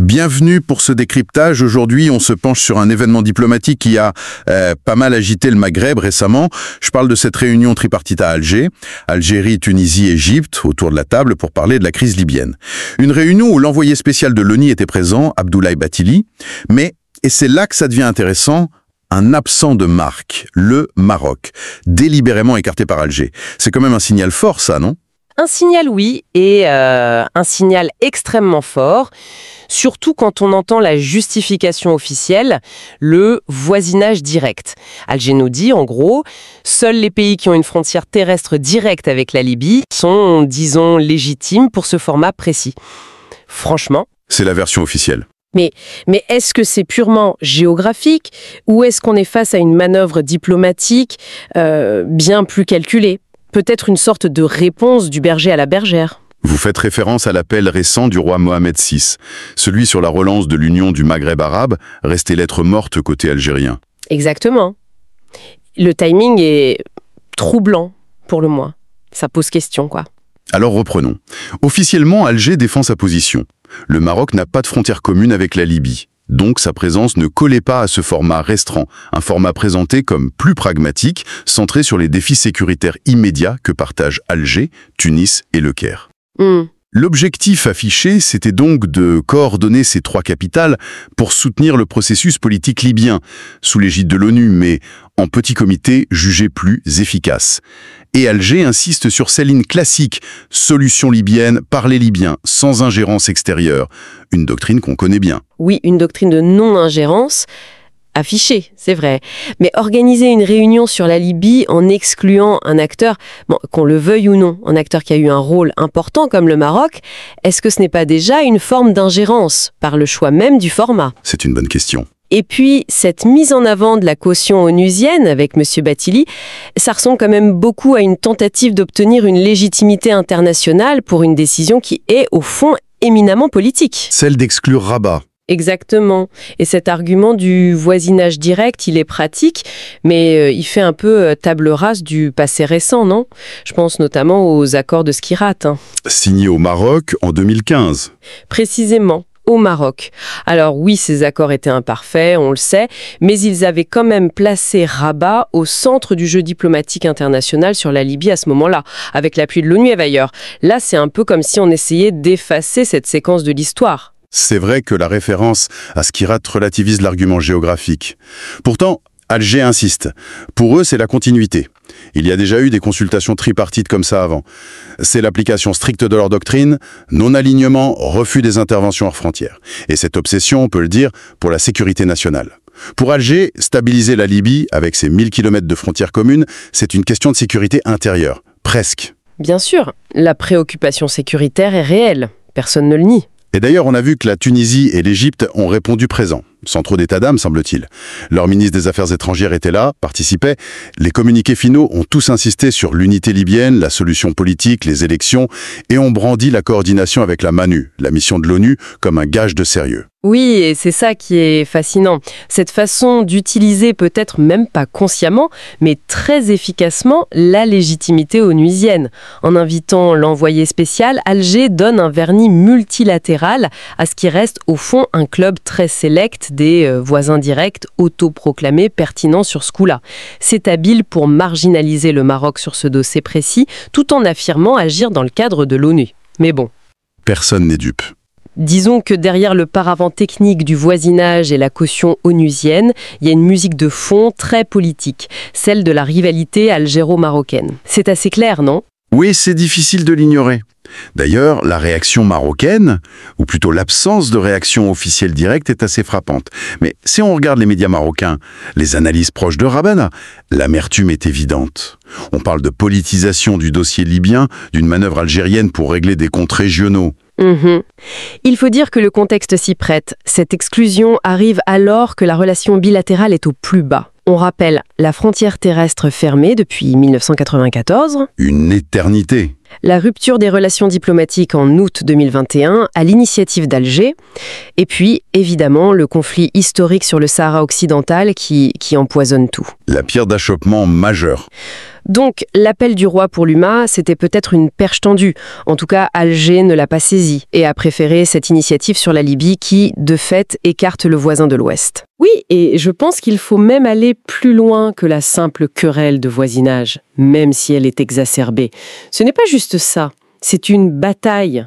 Bienvenue pour ce décryptage. Aujourd'hui, on se penche sur un événement diplomatique qui a pas mal agité le Maghreb récemment. Je parle de cette réunion tripartite à Alger, Algérie, Tunisie, Égypte, autour de la table pour parler de la crise libyenne. Une réunion où l'envoyé spécial de l'ONU était présent, Abdoulaye Bathily, mais, et c'est là que ça devient intéressant, un absent de marque, le Maroc, délibérément écarté par Alger. C'est quand même un signal fort, ça, non ? Un signal, oui, et un signal extrêmement fort, surtout quand on entend la justification officielle, le voisinage direct. Alger nous dit, en gros, seuls les pays qui ont une frontière terrestre directe avec la Libye sont, disons, légitimes pour ce format précis. Franchement... C'est la version officielle. Mais est-ce que c'est purement géographique ou est-ce qu'on est face à une manœuvre diplomatique bien plus calculée ? Peut-être une sorte de réponse du berger à la bergère. Vous faites référence à l'appel récent du roi Mohamed VI, celui sur la relance de l'Union du Maghreb arabe, restée lettre morte côté algérien. Exactement. Le timing est troublant, pour le moins. Ça pose question, quoi. Alors reprenons. Officiellement, Alger défend sa position. Le Maroc n'a pas de frontière commune avec la Libye. Donc sa présence ne collait pas à ce format restreint, un format présenté comme plus pragmatique, centré sur les défis sécuritaires immédiats que partagent Alger, Tunis et Le Caire. L'objectif affiché, c'était donc de coordonner ces trois capitales pour soutenir le processus politique libyen, sous l'égide de l'ONU, mais en petit comité jugé plus efficace. Et Alger insiste sur sa ligne classique, solution libyenne par les Libyens, sans ingérence extérieure. Une doctrine qu'on connaît bien. Oui, une doctrine de non-ingérence affichée, c'est vrai. Mais organiser une réunion sur la Libye en excluant un acteur, bon, qu'on le veuille ou non, un acteur qui a eu un rôle important comme le Maroc, est-ce que ce n'est pas déjà une forme d'ingérence par le choix même du format ? C'est une bonne question. Et puis, cette mise en avant de la caution onusienne avec M. Bathily, ça ressemble quand même beaucoup à une tentative d'obtenir une légitimité internationale pour une décision qui est, au fond, éminemment politique. Celle d'exclure Rabat. Exactement. Et cet argument du voisinage direct, il est pratique, mais il fait un peu table rase du passé récent, non ? Je pense notamment aux accords de Skirat. Signés au Maroc en 2015. Précisément. Au Maroc. Alors oui, ces accords étaient imparfaits, on le sait, mais ils avaient quand même placé Rabat au centre du jeu diplomatique international sur la Libye à ce moment-là, avec l'appui de l'ONU et ailleurs. Là, c'est un peu comme si on essayait d'effacer cette séquence de l'histoire. C'est vrai que la référence à Skirat relativise l'argument géographique. Pourtant, Alger insiste. Pour eux, c'est la continuité. Il y a déjà eu des consultations tripartites comme ça avant. C'est l'application stricte de leur doctrine, non-alignement, refus des interventions hors frontières. Et cette obsession, on peut le dire, pour la sécurité nationale. Pour Alger, stabiliser la Libye, avec ses 1000 km de frontières communes, c'est une question de sécurité intérieure. Presque. Bien sûr, la préoccupation sécuritaire est réelle. Personne ne le nie. Et d'ailleurs, on a vu que la Tunisie et l'Égypte ont répondu présent, sans trop d'état d'âme, semble-t-il. Leur ministre des Affaires étrangères était là, participait. Les communiqués finaux ont tous insisté sur l'unité libyenne, la solution politique, les élections, et ont brandi la coordination avec la MANU, la mission de l'ONU, comme un gage de sérieux. Oui, et c'est ça qui est fascinant. Cette façon d'utiliser peut-être même pas consciemment, mais très efficacement, la légitimité onusienne. En invitant l'envoyé spécial, Alger donne un vernis multilatéral à ce qui reste au fond un club très sélect des voisins directs autoproclamés pertinents sur ce coup-là. C'est habile pour marginaliser le Maroc sur ce dossier précis, tout en affirmant agir dans le cadre de l'ONU. Mais bon. Personne n'est dupe. Disons que derrière le paravent technique du voisinage et la caution onusienne, il y a une musique de fond très politique, celle de la rivalité algéro-marocaine. C'est assez clair, non ? Oui, c'est difficile de l'ignorer. D'ailleurs, la réaction marocaine, ou plutôt l'absence de réaction officielle directe, est assez frappante. Mais si on regarde les médias marocains, les analyses proches de Rabat, l'amertume est évidente. On parle de politisation du dossier libyen, d'une manœuvre algérienne pour régler des comptes régionaux. Il faut dire que le contexte s'y prête. Cette exclusion arrive alors que la relation bilatérale est au plus bas. On rappelle la frontière terrestre fermée depuis 1994. Une éternité. La rupture des relations diplomatiques en août 2021 à l'initiative d'Alger, et puis évidemment le conflit historique sur le Sahara occidental qui empoisonne tout. La pierre d'achoppement majeure. Donc, l'appel du roi pour l'UMA, c'était peut-être une perche tendue. En tout cas, Alger ne l'a pas saisie et a préféré cette initiative sur la Libye qui, de fait, écarte le voisin de l'Ouest. Oui, et je pense qu'il faut même aller plus loin que la simple querelle de voisinage, même si elle est exacerbée. Ce n'est pas juste ça. C'est une bataille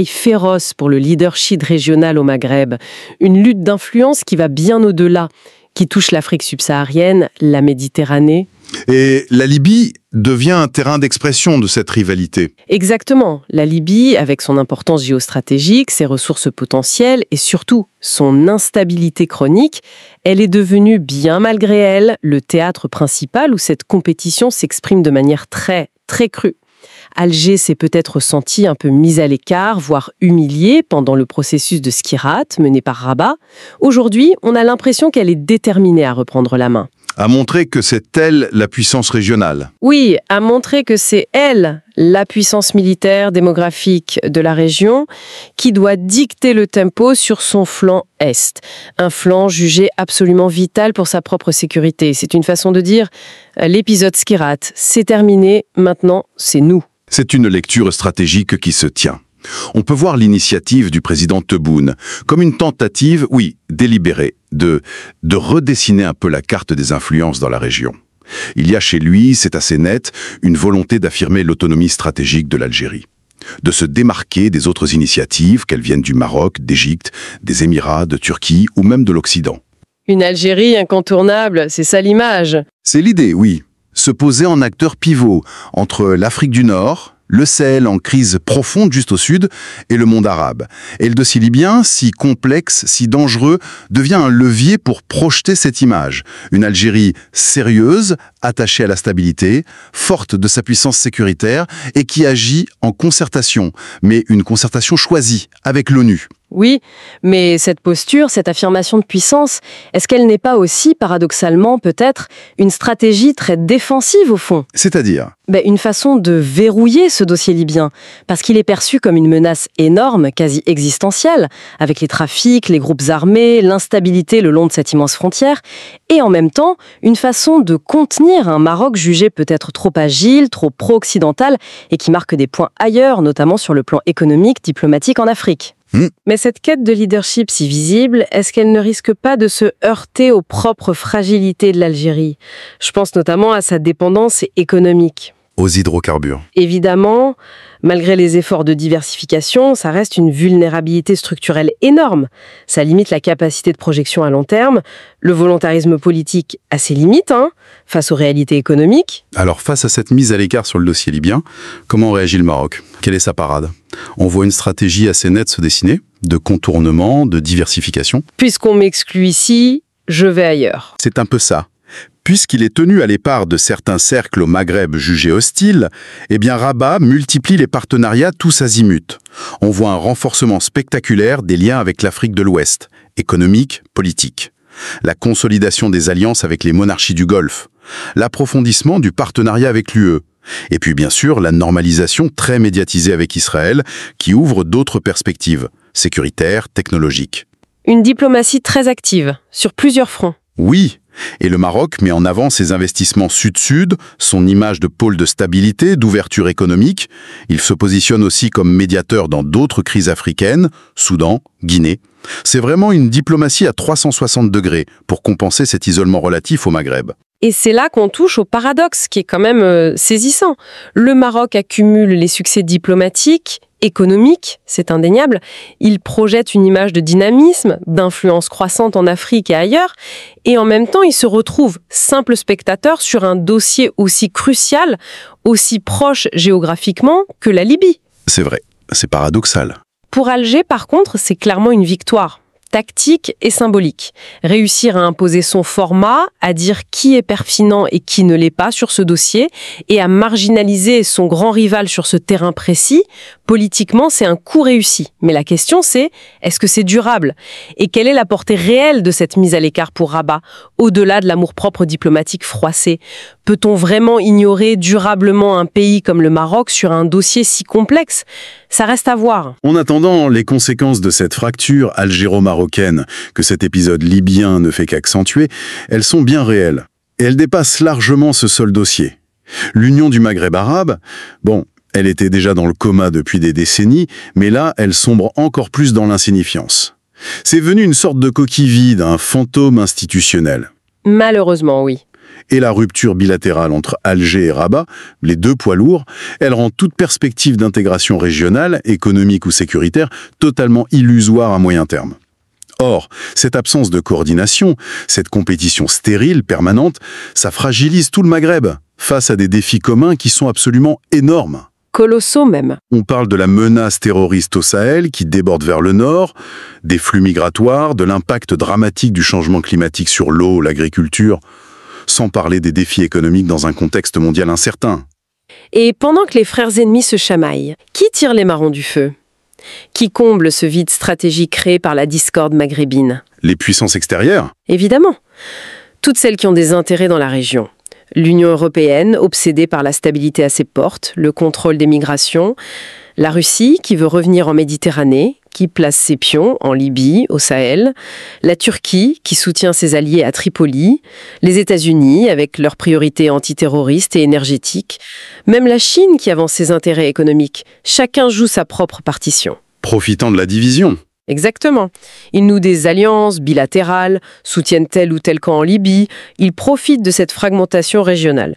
féroce pour le leadership régional au Maghreb, une lutte d'influence qui va bien au-delà, qui touche l'Afrique subsaharienne, la Méditerranée. Et la Libye devient un terrain d'expression de cette rivalité. Exactement. La Libye, avec son importance géostratégique, ses ressources potentielles et surtout son instabilité chronique, elle est devenue, bien malgré elle, le théâtre principal où cette compétition s'exprime de manière très, très crue. Alger s'est peut-être senti un peu mise à l'écart, voire humiliée pendant le processus de Skirat mené par Rabat. Aujourd'hui, on a l'impression qu'elle est déterminée à reprendre la main. À montrer que c'est elle la puissance régionale. Oui, à montrer que c'est elle, la puissance militaire, démographique de la région, qui doit dicter le tempo sur son flanc Est. Un flanc jugé absolument vital pour sa propre sécurité. C'est une façon de dire, l'épisode Skirat, c'est terminé, maintenant c'est nous. C'est une lecture stratégique qui se tient. On peut voir l'initiative du président Tebboune comme une tentative, oui, délibérée, de redessiner un peu la carte des influences dans la région. Il y a chez lui, c'est assez net, une volonté d'affirmer l'autonomie stratégique de l'Algérie, de se démarquer des autres initiatives, qu'elles viennent du Maroc, d'Égypte, des Émirats, de Turquie ou même de l'Occident. Une Algérie incontournable, c'est ça l'image. C'est l'idée, oui. Se poser en acteur pivot entre l'Afrique du Nord, le Sahel en crise profonde juste au sud, et le monde arabe. Et le dossier libyen, si complexe, si dangereux, devient un levier pour projeter cette image. Une Algérie sérieuse, attachée à la stabilité, forte de sa puissance sécuritaire, et qui agit en concertation, mais une concertation choisie, avec l'ONU. Oui, mais cette posture, cette affirmation de puissance, est-ce qu'elle n'est pas aussi, paradoxalement peut-être, une stratégie très défensive au fond ? C'est-à-dire ? Une façon de verrouiller ce dossier libyen, parce qu'il est perçu comme une menace énorme, quasi existentielle, avec les trafics, les groupes armés, l'instabilité le long de cette immense frontière, et en même temps, une façon de contenir un Maroc jugé peut-être trop agile, trop pro-occidental, et qui marque des points ailleurs, notamment sur le plan économique, diplomatique en Afrique. Mais cette quête de leadership si visible, est-ce qu'elle ne risque pas de se heurter aux propres fragilités de l'Algérie ? Je pense notamment à sa dépendance économique. Aux hydrocarbures. Évidemment, malgré les efforts de diversification, ça reste une vulnérabilité structurelle énorme. Ça limite la capacité de projection à long terme. Le volontarisme politique a ses limites, face aux réalités économiques. Alors, face à cette mise à l'écart sur le dossier libyen, comment réagit le Maroc ? Quelle est sa parade ? On voit une stratégie assez nette se dessiner, de contournement, de diversification. Puisqu'on m'exclut ici, je vais ailleurs. C'est un peu ça. Puisqu'il est tenu à l'écart de certains cercles au Maghreb jugés hostiles, Rabat multiplie les partenariats tous azimuts. On voit un renforcement spectaculaire des liens avec l'Afrique de l'Ouest, économique, politique. La consolidation des alliances avec les monarchies du Golfe. L'approfondissement du partenariat avec l'UE. Et puis bien sûr, la normalisation très médiatisée avec Israël, qui ouvre d'autres perspectives, sécuritaires, technologiques. Une diplomatie très active, sur plusieurs fronts. Oui, et le Maroc met en avant ses investissements sud-sud, son image de pôle de stabilité, d'ouverture économique. Il se positionne aussi comme médiateur dans d'autres crises africaines, Soudan, Guinée. C'est vraiment une diplomatie à 360 degrés pour compenser cet isolement relatif au Maghreb. Et c'est là qu'on touche au paradoxe qui est quand même saisissant. Le Maroc accumule les succès diplomatiques, économiques, c'est indéniable. Il projette une image de dynamisme, d'influence croissante en Afrique et ailleurs. Et en même temps, il se retrouve simple spectateur sur un dossier aussi crucial, aussi proche géographiquement que la Libye. C'est vrai, c'est paradoxal. Pour Alger, par contre, c'est clairement une victoire. tactique et symbolique. Réussir à imposer son format, à dire qui est pertinent et qui ne l'est pas sur ce dossier, et à marginaliser son grand rival sur ce terrain précis, politiquement, c'est un coup réussi. Mais la question, c'est, est-ce que c'est durable? Et quelle est la portée réelle de cette mise à l'écart pour Rabat, au-delà de l'amour-propre diplomatique froissé? Peut-on vraiment ignorer durablement un pays comme le Maroc sur un dossier si complexe? Ça reste à voir. En attendant, les conséquences de cette fracture algéro-marocaine que cet épisode libyen ne fait qu'accentuer, elles sont bien réelles. Et elles dépassent largement ce seul dossier. L'Union du Maghreb arabe, bon, elle était déjà dans le coma depuis des décennies, mais là, elle sombre encore plus dans l'insignifiance. C'est devenu une sorte de coquille vide, un fantôme institutionnel. Malheureusement, oui. Et la rupture bilatérale entre Alger et Rabat, les deux poids lourds, elle rend toute perspective d'intégration régionale, économique ou sécuritaire, totalement illusoire à moyen terme. Or, cette absence de coordination, cette compétition stérile, permanente, ça fragilise tout le Maghreb, face à des défis communs qui sont absolument énormes. Colossaux même. On parle de la menace terroriste au Sahel qui déborde vers le nord, des flux migratoires, de l'impact dramatique du changement climatique sur l'eau, l'agriculture, sans parler des défis économiques dans un contexte mondial incertain. Et pendant que les frères ennemis se chamaillent, qui tire les marrons du feu? Qui comble ce vide stratégique créé par la discorde maghrébine? Les puissances extérieures? Évidemment. Toutes celles qui ont des intérêts dans la région. L'Union européenne, obsédée par la stabilité à ses portes, le contrôle des migrations. La Russie, qui veut revenir en Méditerranée, qui place ses pions en Libye, au Sahel. La Turquie, qui soutient ses alliés à Tripoli. Les États-Unis, avec leurs priorités antiterroristes et énergétiques. Même la Chine, qui avance ses intérêts économiques. Chacun joue sa propre partition. Profitant de la division. Exactement. Ils nouent des alliances bilatérales, soutiennent tel ou tel camp en Libye. Ils profitent de cette fragmentation régionale.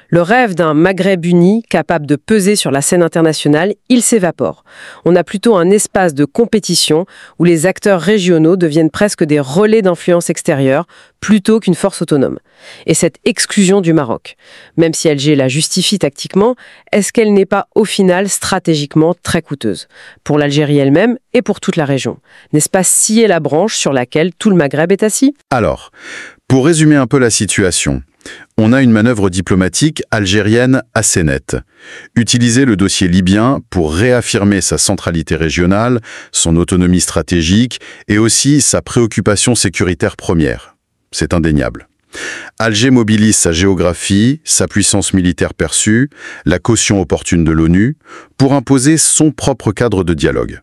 Le rêve d'un Maghreb uni, capable de peser sur la scène internationale, il s'évapore. On a plutôt un espace de compétition où les acteurs régionaux deviennent presque des relais d'influence extérieure, plutôt qu'une force autonome. Et cette exclusion du Maroc, même si Alger la justifie tactiquement, est-ce qu'elle n'est pas au final stratégiquement très coûteuse, pour l'Algérie elle-même et pour toute la région? N'est-ce pas scier la branche sur laquelle tout le Maghreb est assis? Alors, pour résumer un peu la situation, on a une manœuvre diplomatique algérienne assez nette. Utiliser le dossier libyen pour réaffirmer sa centralité régionale, son autonomie stratégique et aussi sa préoccupation sécuritaire première. C'est indéniable. Alger mobilise sa géographie, sa puissance militaire perçue, la caution opportune de l'ONU, pour imposer son propre cadre de dialogue.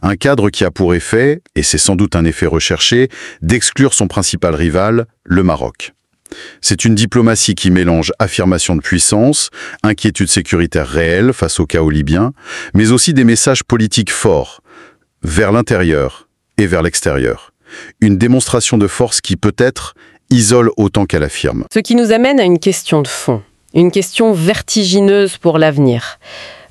Un cadre qui a pour effet, et c'est sans doute un effet recherché, d'exclure son principal rival, le Maroc. C'est une diplomatie qui mélange affirmation de puissance, inquiétude sécuritaire réelle face au chaos libyen, mais aussi des messages politiques forts, vers l'intérieur et vers l'extérieur. Une démonstration de force qui peut-être isole autant qu'elle affirme. Ce qui nous amène à une question de fond, une question vertigineuse pour l'avenir.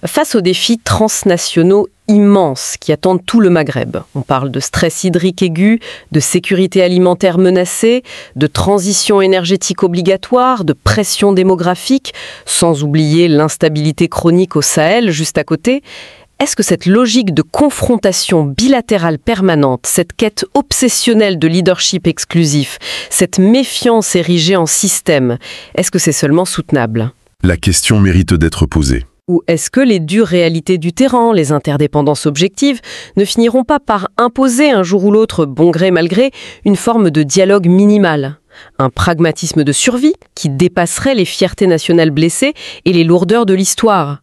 Face aux défis transnationaux immenses qui attendent tout le Maghreb, on parle de stress hydrique aigu, de sécurité alimentaire menacée, de transition énergétique obligatoire, de pression démographique, sans oublier l'instabilité chronique au Sahel juste à côté. Est-ce que cette logique de confrontation bilatérale permanente, cette quête obsessionnelle de leadership exclusif, cette méfiance érigée en système, est-ce que c'est seulement soutenable? La question mérite d'être posée. Ou est-ce que les dures réalités du terrain, les interdépendances objectives, ne finiront pas par imposer un jour ou l'autre, bon gré mal gré, une forme de dialogue minimal? Un pragmatisme de survie qui dépasserait les fiertés nationales blessées et les lourdeurs de l'histoire?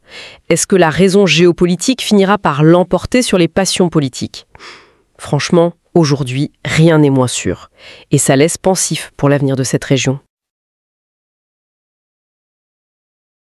Est-ce que la raison géopolitique finira par l'emporter sur les passions politiques? Franchement, aujourd'hui, rien n'est moins sûr. Et ça laisse pensif pour l'avenir de cette région.